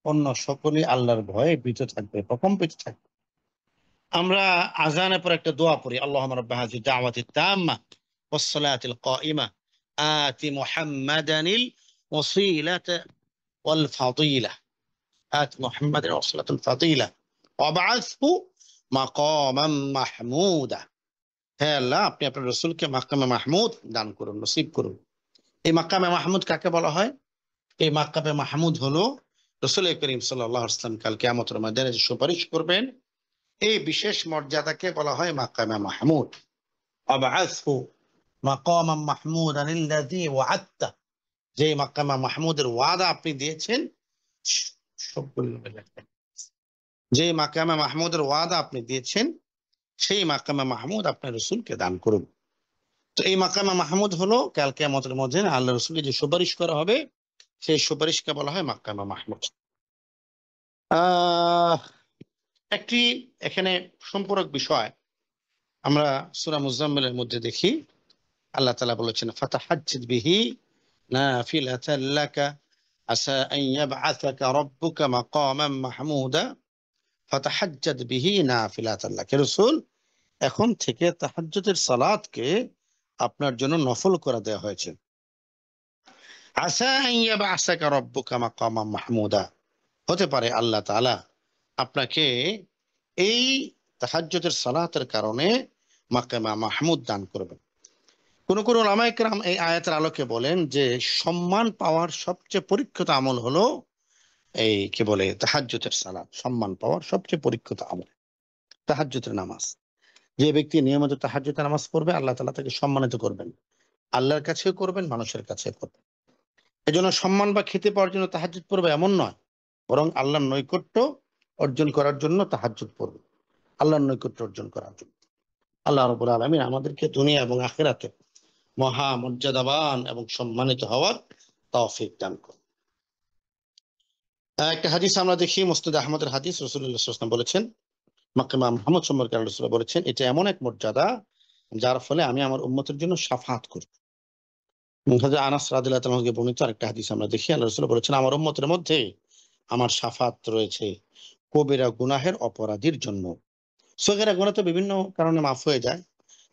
অন্য সকলে আল্লাহর ভয়ে ভীত থাকবে, প্রকম্পিত থাকবে। আমরা আযানের পর একটা দোয়া পড়ি, আল্লাহুম্মা রাব্বা হাযিহি দাওয়াতিত তাম্মা ওয়াস সালাতিল কাইমা আতি মুহাম্মাদানিল ওয়াসিলাতা ওয়াল ফাদিলা, আতি মুহাম্মাদান ওয়াসিলাতুল ফাদিলা ওয়াবআসহু মাকামান মাহমুদা। হে আল্লাহ, আপনি আপনার রাসূলকে মাকামে মাহমুদ দান করুন, নসিব করুন। এই মাকামে মাহমুদ কাকে বলা হয়? এই মাকামে মাহমুদ হলো রাসূল করিম সাল্লাল্লাহু আলাইহি ওয়াসাল্লাম কাল কিয়ামতের ময়দানে যে সুপারিশ করবেন, এই বিশেষ মর্যাদাকে বলা হয় মাকামে মাহমুদ। আবআসহু মাকামান মাহমুদান আল্লাযী ওয়া'আদতা, যে মাকামে মাহমুদের ওয়াদা আপনি দিয়েছেন, সবগুলো লেখেন, যে মাকামে মাহমুদের ওয়াদা আপনি দিয়েছেন, সেই মাকামে মাহমুদ আপনার রাসূলকে দান করুন। তো এই মাকামে মাহমুদ হলো কাল কিয়ামতের ময়দানে আল্লাহ রাসূলকে যে সুপারিশ করা হবে, সেই সুপারিশকে বলা হয় মাকামে মাহমুদ। আহ একটি এখানে সম্পূরক বিষয় আমরা সূরা মুজাম্মিলের মধ্যে দেখি, আল্লাহ তাআলা বলেছেন, ফাতাহাজ্জাদ বিহি নাফিলাতান লাকা আসা আন ইয়াবআসাকা রাব্বুকা মাকামান মাহমুদা, ফাতাহাজ্জাদ বিহি নাফিলাতান লাকা। রাসূল, এখন থেকে তাহাজ্জুদের সালাতকে আপনার জন্য নফল করে দেওয়া হয়েছে। আসা আন ইয়াবআসাকা রাব্বুকা মাকামান মাহমুদা, হতে পারে আল্লাহ তাআলা আপনাকে এই তাহাজ্জুদের সালাতের কারণে মাকামে মাহমুদ দান করবেন। কোন কোন উলামায়ে কেরাম এই আয়াতের আলোকে বলেন যে সম্মান পাওয়ার সবচেয়ে পরীক্ষিত আমল হলো এই কি বলে তাহাজ্জুদের সালাত। সম্মান পাওয়ার সবচেয়ে পরীক্ষিত আমল তাহাজ্জুদের নামাজ। যে ব্যক্তি নিয়মিত তাহাজ্জুদের নামাজ পড়বে, আল্লাহ তাআলা তাকে সম্মানিত করবেন, আল্লাহর কাছেও করবেন, মানুষের কাছেও করবেন। এজন্য সম্মান বা খ্যাতি পাওয়ার জন্য তাহাজ্জুদ পড়বে এমন নয়, বরং আল্লাহর নৈকট্য অর্জন করার জন্য তাহাজ্জুদ পড়বে, আল্লাহর নৈকট্য অর্জন করার জন্য। আল্লাহ রাব্বুল আলামিন আমাদেরকে দুনিয়া এবং আখিরাতে মহা মর্যাদাবান এবং সম্মানিত হওয়ার তৌফিক দান করুন। একটা হাদিস আমরা দেখি, মুসনাদ আহমদের হাদিস, রাসূলুল্লাহ সাল্লাল্লাহু আলাইহি ওয়াসাল্লাম বলেছেন, মাকাম মুহাম্মদ সম্পর্কে আল্লাহ রাসূল বলেছেন, এটা এমন এক মর্যাদা যার ফলে আমি আমার উম্মতের জন্য শাফাআত করব। হযরত আনাস রাদিয়াল্লাহু তাআলা থেকে বর্ণিত আরেকটা হাদিস আমরা দেখি, আল্লাহ রাসূল বলেছেন, আমার উম্মতের মধ্যে আমার শাফাআত রয়েছে কবিরা গুনাহের অপরাধীর জন্য। সগীরা গুনাহ তো বিভিন্ন কারণে মাফ হয়ে যায়,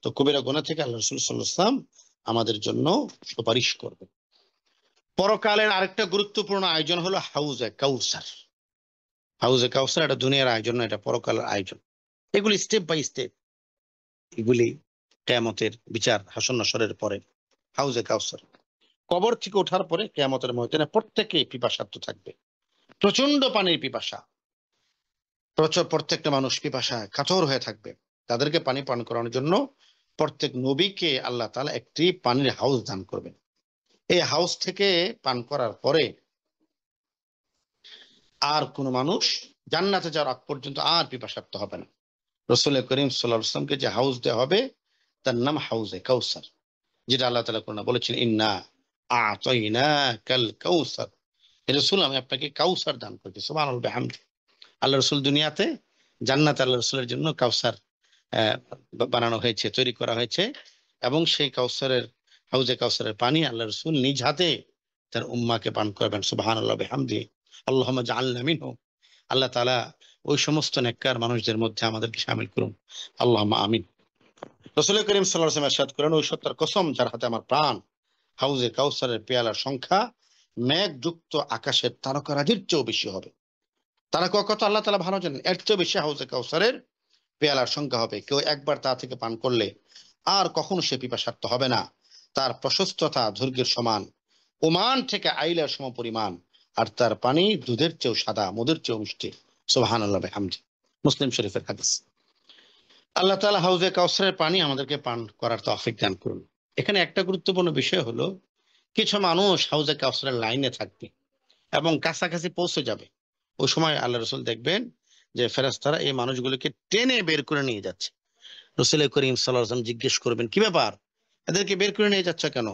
তো কবিরা গুনাহ থেকে আল্লাহ রাসূল সাল্লাল্লাহু আলাইহি ওয়াসাল্লাম আমাদের জন্য সুপারিশ করবে। পরকালের আরেকটা গুরুত্বপূর্ণ আয়োজন হলো হাউজে কাউসার। হাউজে কাউসার এটা দুনিয়ার আয়োজন না, এটা পরকালের আয়োজন। এগুলি স্টেপ বাই স্টেপ, এগুলি কিয়ামতের বিচার হাসর নাসরের পরে। হাউজে কাউসার কবর থেকে ওঠার পরে কিয়ামতের ময়দানে প্রত্যেকেই পিপাসার্ত থাকবে, প্রচন্ড পানির পিপাসা, প্রত্যেকটা মানুষ পিপাসায় কাতর হয়ে থাকবে। তাদেরকে পানি পান করানোর জন্য প্রত্যেক নবীকে আল্লাহ তাআলা একটি পানির হাউস দান করবেন। এই হাউস থেকে পান করার পরে আর কোন মানুষ জান্নাতে যাওয়ার আগ পর্যন্ত আর পিপাসার্ত হবে না। রাসূল করিম সাল্লাল্লাহু আলাইহি ওয়াসাল্লামকে যে হাউস দেওয়া হবে তার নাম হাউজে কাউসার, যেটা আল্লাহ তাআলা কোরআনে বলেছেন, ইন্না আ'তাইনাকাল কাউসার। রাসূল, আমি আপনাকে কাউসার দান করেছি। সুবহানাল্লাহ বিহামদি। আল্লাহ রাসূল দুনিয়াতে, জান্নাতে আল্লাহ রাসূলের জন্য কাউসার বানানো হয়েছে, তৈরি করা হয়েছে, এবং সেই কাউসারের হাউজে কাউসারের পানি আল্লাহ রাসূল নিজ হাতে তার উম্মাহকে পান করবেন। সুবহানাল্লাহ বিহামদি। আল্লাহুম্মা জাআলনা মিনহু। আল্লাহ তাআলা ওই সমস্ত নেককার মানুষদের মধ্যে আমাদেরকে শামিল করুন, আল্লাহুম্মা আমিন। রাসূল করিম সাল্লাল্লাহু আলাইহি ওয়াসাল্লাম ইরশাদ করেন, ওই সত্তার কসম যার হাতে আমার প্রাণ, হাউজে কাউসারের পেয়ালার সংখ্যা মেঘযুক্ত আকাশের তারকারাজির চেয়েও বেশি হবে। তারকা কত আল্লাহ তাআলা ভালো জানেন, এর চেয়েও বেশি হাউজে কাউসারের পেয়ালার সংখ্যা হবে। কেউ একবার তা থেকে পান করলে আর কখনো সে পিপাসার্ত হবে না। তার প্রশস্ততা দৈর্ঘ্যের সমান, ওমান থেকে আইলার সম পরিমাণ, আর তার পানি দুধের চেয়েও সাদা, মধুর চেয়েও মিষ্টি। সুবহানাল্লাহ বিহামদি। মুসলিম শরীফের হাদিস। আল্লাহ তাআলা হাউজে কাউসারের পানি আমাদেরকে পান করার তৌফিক দান করুন। এখানে একটা গুরুত্বপূর্ণ বিষয় হলো, কিছু মানুষ হাউজে কাউসারের লাইনে থাকবে এবং কাছাকাছি পৌঁছে যাবে। ওই সময় আল্লাহ রাসূল দেখবেন যে ফেরেশতারা এই মানুষগুলোকে টেনে বের করে নিয়ে যাচ্ছে। রাসূল করিম সাল্লাল্লাহু আলাইহি ওয়াসাল্লাম জিজ্ঞেস করবেন, কি ব্যাপার, এদেরকে বের করে নিয়ে যাচ্ছে কেন?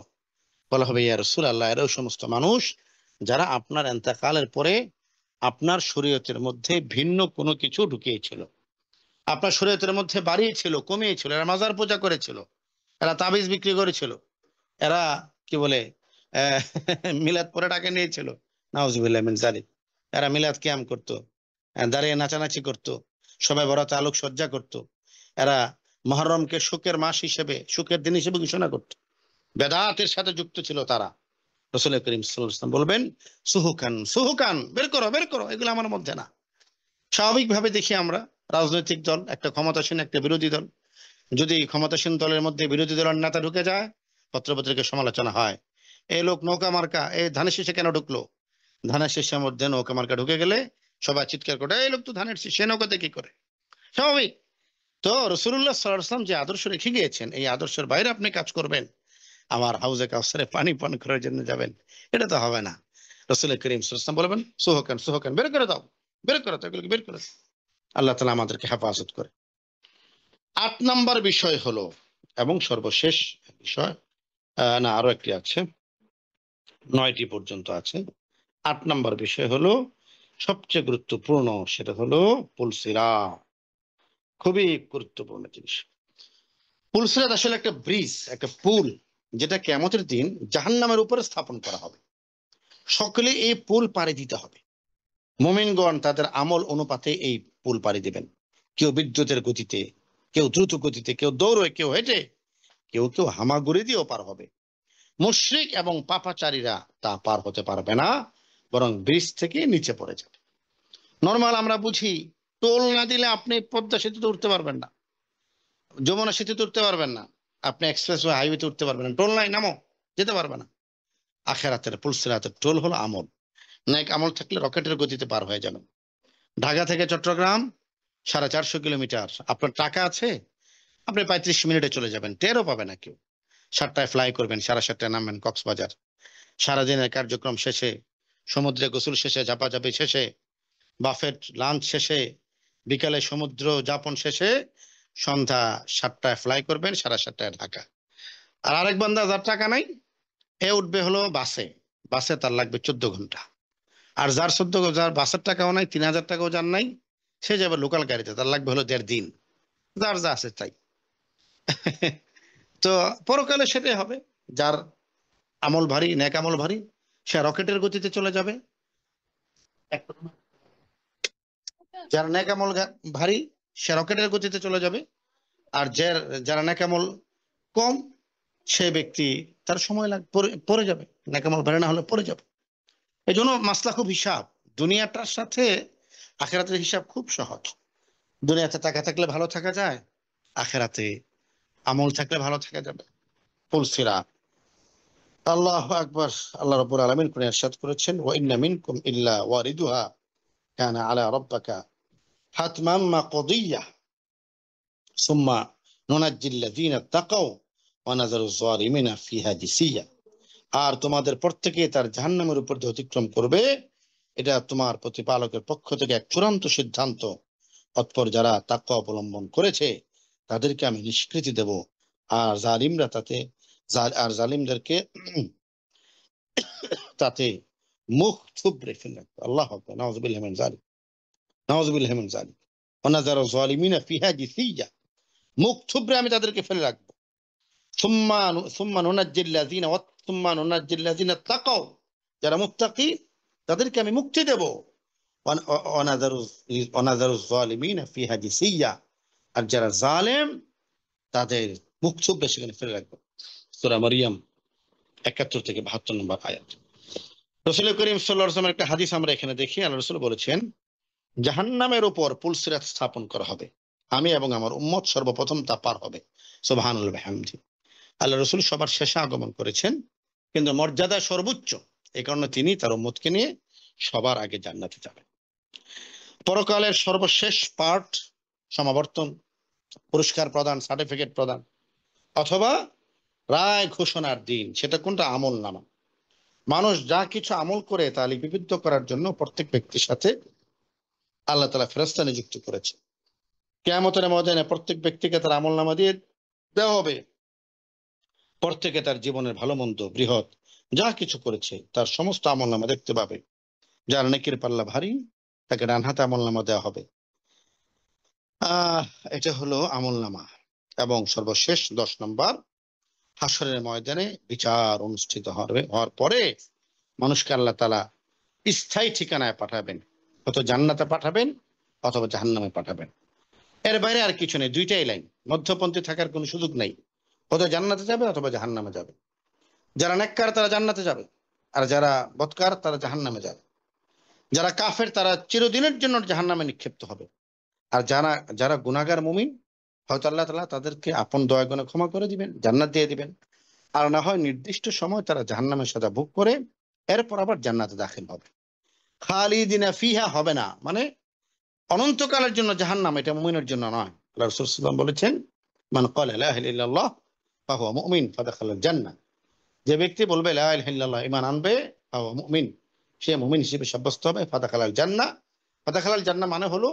বলা হবে, ইয়া রাসূলুল্লাহ, এরা ওই সমস্ত মানুষ যারা আপনার ইন্তেকালের পরে আপনার শরীয়তের মধ্যে ভিন্ন কোনো কিছু ঢুকিয়েছিল, আপনার শরীয়তের মধ্যে বাড়িয়েছিল, কমিয়েছিল। এরা মাজার পূজা করেছিল, এরা তাবিজ বিক্রি করেছিল, এরা কি বলে আহ, মিলাদ পরে টাকা নিয়েছিল, নাউজুবিল্লাহ মিন যালিক। এরা মিলাদ কিয়াম করতো, দাঁড়িয়ে নাচানাচি করতো, সবাই বরাতে আলোকসজ্জা করতো। এরা মুহররমকে সুখের মাস হিসেবে, সুখের দিন হিসেবে ঘোষণা করতো। বেদাতের সাথে যুক্ত ছিল তারা। রাসূল করিম সাল্লাল্লাহু আলাইহি ওয়াসাল্লাম বলবেন, সুহুকান সুহুকান, বের করো বের করো, এগুলো আমার মধ্যে না। স্বাভাবিকভাবে দেখি আমরা, রাজনৈতিক দল, একটা ক্ষমতাসীন একটা বিরোধী দল, যদি ক্ষমতাসীন দলের মধ্যে বিরোধী দলের নেতা ঢুকে যায়, পত্রপত্রিকায় সমালোচনা হয়, এই লোক নৌকা মার্কা, এই ধানের শীষে কেন ঢুকলো? ধানের শীষের মধ্যে নৌকা মার্কা ঢুকে গেলে সবাই চিৎকার করে, এই লোক তো ধানের শীষ, সে নৌকাতে কি করে? স্বাভাবিক। তো রাসূলুল্লাহ সাল্লাল্লাহু আলাইহি ওয়াসাল্লাম যে আদর্শ রেখে গিয়েছেন, এই আদর্শের বাইরে আপনি কাজ করবেন, আমার হাউজে কাউসারে পানি পান করার জন্য যাবেন, এটা তো হবে না। রাসূল করিম সাল্লাল্লাহু আলাইহি ওয়াসাল্লাম বলবেন, সুহুকান সুহুকান, বের করে দাও, বের করে দাও, এগুলোকে বের করে দাও। আল্লাহ তাআলা আমাদেরকে হেফাজত করে। ৮ নাম্বার বিষয় হলো, এবং সর্বশেষ বিষয়, না আরো একটি আছে, ৯টি পর্যন্ত আছে। ৮ নাম্বার বিষয় হলো সবচেয়ে গুরুত্বপূর্ণ, সেটা হলো পুলসিরাত। খুবই গুরুত্বপূর্ণ জিনিস। পুলসিরাত আসলে একটা ব্রিজ, একটা পুল, যেটা কিয়ামতের দিন জাহান্নামের উপরে স্থাপন করা হবে। সকলে এই পুল পাড়ি দিতে হবে। মুমিনগণ তাদের আমল অনুপাতে এই পুল পাড়ি দিবেন। কেউ বিদ্যুতের গতিতে, কেউ দ্রুত গতিতে, কেউ দৌড়ে, কেউ হেঁটে, কেউ কেউ হামাগুড়ি দিয়েও পার হবে। মুশরিক এবং পাপাচারীরা তা পার হতে পারবে না, বরং ব্রিজ থেকে নিচে পড়ে যাবে। নরমাল আমরা বুঝি, টোল না দিলে আপনি পদ্মা সেতুতে উঠতে পারবেন না, যমুনা সেতুতে উঠতে পারবেন না, আপনি এক্সপ্রেসওয়ে হাইওয়েতে উঠতে পারবেন না, টোল নাই, নামো, যেতে পারবে না। আখিরাতের পুলসিরাতের টোল হলো আমল। নেক আমল থাকলে রকেটের গতিতে পার হয়ে যাবেন। ঢাকা থেকে চট্টগ্রাম 450 কিলোমিটার, আপনার টাকা আছে, আপনি 35 মিনিটে চলে যাবেন, টেরও পাবে না কেউ। 7টায় ফ্লাই করবেন, 7:30টায় নামবেন কক্সবাজার। সারাদিনের কার্যক্রম শেষে, সমুদ্রে গোসল শেষে, ঝাপাঝাপি শেষে, বাফেট লাঞ্চ শেষে, বিকালে সমুদ্র যাপন শেষে সন্ধ্যা 7টায় ফ্লাই করবেন, 7:30টায় ঢাকা। আর আরেক বান্দা যার টাকা নাই, এ উঠবে হলো বাসে, বাসে তার লাগবে 14 ঘন্টা। আর যার বাসের টাকাও নাই, 3,000 টাকাও যার নাই, সে যাবে লোকাল গাড়িতে, তার লাগবে হলো 1.5 দিন। যার যা আছে তাই। তো পরকালে সেটাই হবে, যার আমল ভারী, নেক আমল ভারী, সে রকেটের গতিতে চলে যাবে। যার নেক আমল ভারী, সে রকেটের গতিতে চলে যাবে। আর যারা নেক আমল কম, সে ব্যক্তি, তার সময় পড়ে যাবে, নেক আমল ভারী না হলে পড়ে যাবে। এই জন্য মাসলা খুব হিসাব। দুনিয়াটার সাথে আখেরাতের হিসাব খুব সহজ। দুনিয়াতে টাকা থাকলে ভালো থাকা যায়, আখেরাতে আমল থাকলে ভালো থাকা যাবে। ফুলসিরাত। আল্লাহু আকবার। আল্লাহ রাব্বুল আলামিন কোরআনে ইরশাদ করেছেন, ওয়া ইন্না মিনকুম ইল্লা ওয়ারিদুহা কানা আলা রাব্বিকা হাতমান মাকদিয়্যা সুম্মা নুনাজ্জিল্লাযীনা তাকাও ওয়া নাযারু যালিমিনা ফিহা জিসিয়্যা। আর তোমাদের প্রত্যেকে তার জাহান্নামের উপর দিয়ে অতিক্রম করবে, এটা তোমার প্রতিপালকের পক্ষ থেকে এক চূড়ান্ত সিদ্ধান্ত। অতঃপর যারা তাকওয়া অবলম্বন করেছে তাদেরকে আমি নিষ্কৃতি দেব, আর জালিমদেরকে তাতে মুখ থুবড়ে ফেলে রাখবো। আল্লাহু আকবার। নাউযুবিল্লাহি মিন যালিক, নাউযুবিল্লাহি মিন যালিক। ওয়া নাযারু যালিমিনা ফিহা জিসিয়্যা, মুখ থুবড়ে আমি তাদেরকে ফেলে রাখবো। সুম্মা নুনাজ্জিল্লাযীনা তাকাও, যারা মুত্তাকি তাদেরকে আমি মুক্তি দেব। ওয়া নাযারু যালিমিনা ফিহা জিসিয়্যা, আর যারা জালেম তাদের মুখ থুবড়ে সেখানে ফেলে রাখবো। সূরা মারইয়াম 71 থেকে 72 নম্বর আয়াত। রাসূল করিম সাল্লাল্লাহু আলাইহি ওয়াসাল্লামের একটা হাদিস আমরা এখানে দেখি। আল্লাহ রাসূল বলেছেন, জাহান্নামের উপর পুলসিরাত স্থাপন করা হবে, আমি এবং আমার উম্মত সর্বপ্রথম তা পার হবে। সুবহানাল্লাহি ওয়া বিহামদিহি। আল্লাহ রাসূল সবার শেষে আগমন করেছেন, কিন্তু মর্যাদা সর্বোচ্চ, এই কারণে তিনি তার উম্মতকে নিয়ে সবার আগে জান্নাতে যাবেন। পরকালের সর্বশেষ পার্ট, সমাবর্তন, পুরস্কার প্রদান, সার্টিফিকেট প্রদান, অথবা রায় ঘোষণার দিন। সেটা কোনটা? আমল নামা। মানুষ যা কিছু আমল করে তা লিপিবদ্ধ করার জন্য প্রত্যেক ব্যক্তির সাথে আল্লাহ তাআলা ফেরেশতা নিযুক্ত করেছে। কিয়ামতের ময়দানে প্রত্যেক ব্যক্তিকে তার আমল নামা দিয়ে দেওয়া হবে। প্রত্যেকে তার জীবনের ভালো মন্দ, বৃহৎ যা কিছু করেছে তার সমস্ত আমল নামা দেখতে পাবে। যার নেকির পাল্লা ভারী, তাকে ডান হাতে আমল নামা দেওয়া হবে। এটা হলো আমল নামা। এবং সর্বশেষ 10 নম্বর, হাসরের ময়দানে বিচার অনুষ্ঠিত হওয়ার পরে মানুষকে আল্লাহ তাআলা স্থায়ী ঠিকানায় পাঠাবেন, হয়তো জান্নাতে পাঠাবেন অথবা জাহান্নামে পাঠাবেন। এর বাইরে আর কিছু নেই, দুইটাই লাইন, মধ্যপন্থী থাকার কোনো সুযোগ নেই। হয়তো জান্নাতে যাবে অথবা জাহান্নামে যাবে। যারা নেককার তারা জান্নাতে যাবে, আর যারা বদকার তারা জাহান্নামে যাবে। যারা কাফের তারা চিরদিনের জন্য জাহান্নামে নিক্ষিপ্ত হবে। আর যারা গুনাহগার মুমিন, হয়তো আল্লাহ তাআলা তাদেরকে আপন দয়া গুণে ক্ষমা করে দিবেন, জান্নাত দিয়ে দিবেন। আর না হয় নির্দিষ্ট সময় তারা জাহান্নামের সাজা ভোগ করে এরপর আবার জান্নাতে দাখিল হবে। খালিদিনা ফিহা হবে না, মানে অনন্তকালের জন্য জাহান্নাম, এটা মুমিনের জন্য নয়। আল্লাহ রাসূল সাল্লাল্লাহু আলাইহি ওয়াসাল্লাম বলেছেন, মান ক্বালা লা ইলাহা ইল্লাল্লাহ ফাহুয়া মুমিন ফাদাখালাল জান্নাহ। যে ব্যক্তি বলবে লা ইলাহা ইল্লাল্লাহ, ঈমান আনবে, ফাহুয়া মুমিন, সে মুমিন হিসেবে সাব্যস্ত হবে। ফাদাখালাল জান্নাহ, ফাদাখালাল জান্নাহ মানে হলো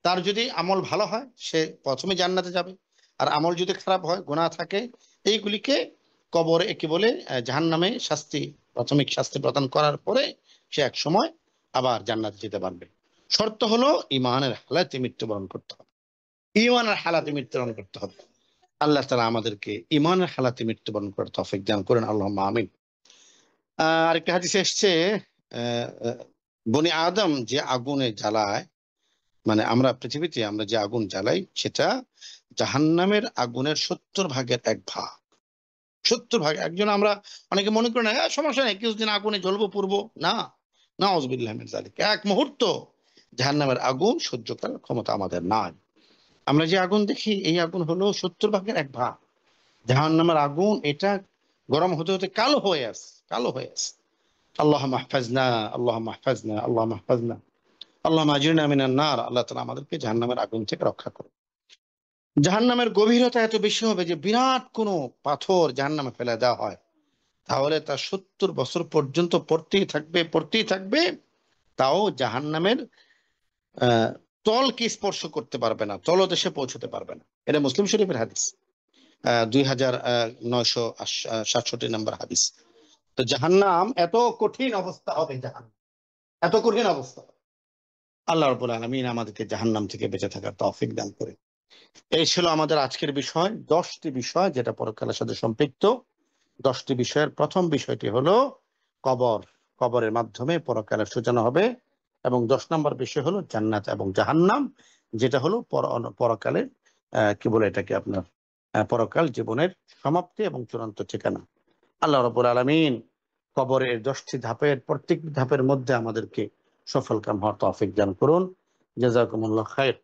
তার যদি আমল ভালো হয় সে প্রথমে জান্নাতে যাবে, আর আমল যদি খারাপ হয়, গুনাহ থাকে, এইগুলিকে কবরে কি বলে জাহান্নামে শাস্তি, প্রাথমিক শাস্তি প্রদান করার পরে সে এক সময় আবার জান্নাতে যেতে পারবে। শর্ত হলো ঈমানের হালাতে মৃত্যুবরণ করতে হবে, ঈমানের হালাতে মৃত্যুবরণ করতে হবে। আল্লাহ তাআলা আমাদেরকে ঈমানের হালাতে মৃত্যুবরণ করার তৌফিক দান করেন, আল্লাহুম্মা আমিন। আরেকটা হাদিসে এসেছে, বনি আদম যে আগুনে জ্বালায়, মানে আমরা পৃথিবীতে আমরা যে আগুন জ্বালাই, সেটা জাহান্নামের আগুনের 70 ভাগের 1 ভাগ। 70 ভাগ। একজন আমরা অনেকে মনে করি না, সমস্যা নেই, কিছুদিন আগুনে জ্বলবো পুড়বো, না, নাউযুবিল্লাহি মিন যালিক। এক মুহূর্ত জাহান্নামের আগুন সহ্য করার ক্ষমতা আমাদের নাই। আমরা যে আগুন দেখি, এই আগুন হলো 70 ভাগের 1 ভাগ। জাহান্নামের আগুন এটা গরম হতে হতে কালো হয়ে আসে, কালো হয়ে আসে। আল্লাহুম্মা মাহফাজনা, আল্লাহুম্মা মাহফাজনা, আল্লাহুম্মা মাহফাজনা, আল্লাহুম্মা আজিরনা মিনান নার। আল্লাহ তাআলা আমাদেরকে জাহান্নামের আগুন থেকে রক্ষা করুন। জাহান্নামের গভীরতা এত বেশি হবে যে বিরাট কোনো পাথর জাহান্নামে ফেলে দেওয়া হয়, তাহলে তা 70 বছর পর্যন্ত পড়তেই থাকবে, পড়তেই থাকবে, তাও জাহান্নামের তলকে স্পর্শ করতে পারবে না, তলদেশে পৌঁছতে পারবে না। এটা মুসলিম শরীফের হাদিস, 2967 নম্বর হাদিস। তো জাহান্নাম এত কঠিন অবস্থা হবে, জাহান্নাম এত কঠিন অবস্থা। আল্লাহ রাব্বুল আলামিন আমাদেরকে জাহান্নাম থেকে বেঁচে থাকার তৌফিক দান করে। এই ছিল আমাদের আজকের বিষয়, 10টি বিষয় যেটা পরকালের সাথে সম্পৃক্ত। 10টি বিষয়ের প্রথম বিষয়টি হলো কবর, কবরের মাধ্যমে পরকালের সূচনা হবে। এবং 10 নম্বর বিষয় হলো জান্নাত এবং জাহান্নাম, যেটা হলো পরকালের কি বলে এটাকে আপনার পরকাল জীবনের সমাপ্তি এবং চূড়ান্ত ঠিকানা। আল্লাহ রাব্বুল আলামিন কবরের 10টি ধাপের প্রত্যেক ধাপের মধ্যে আমাদেরকে সফল কাম হওয়ার তৌফিক দান করুন। জাযাকুমুল্লাহ খায়র।